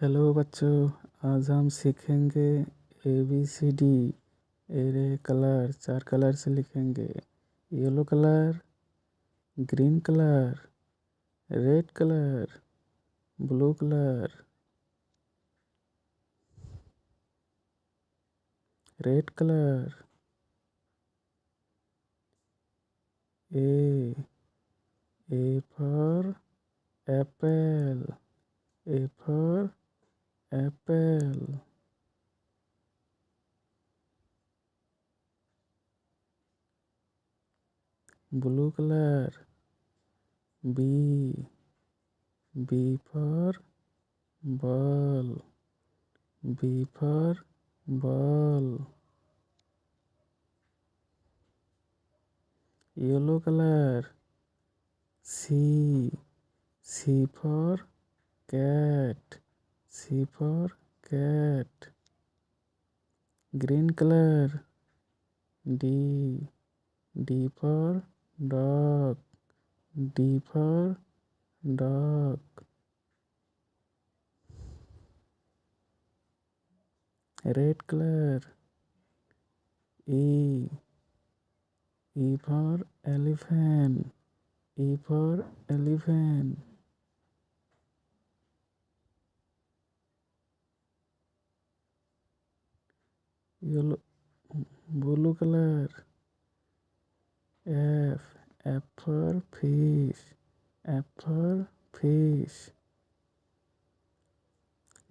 Hello बच्चों, आज हम सीखेंगे ABCD। एरे कलर 4 कलर से लिखेंगे। Yellow colour, green colour, red colour, blue colour. Red colour. A for apple. A for apple. Blue color. B. B for ball. B for ball. Yellow color. C. C for cat. C for cat. Green color. D. D for dog. D for dog. Red color. E. E for elephant. E for elephant. Yellow, blue color. F. F for fish. F for fish.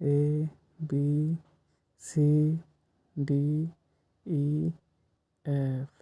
A, B, C, D, E, F.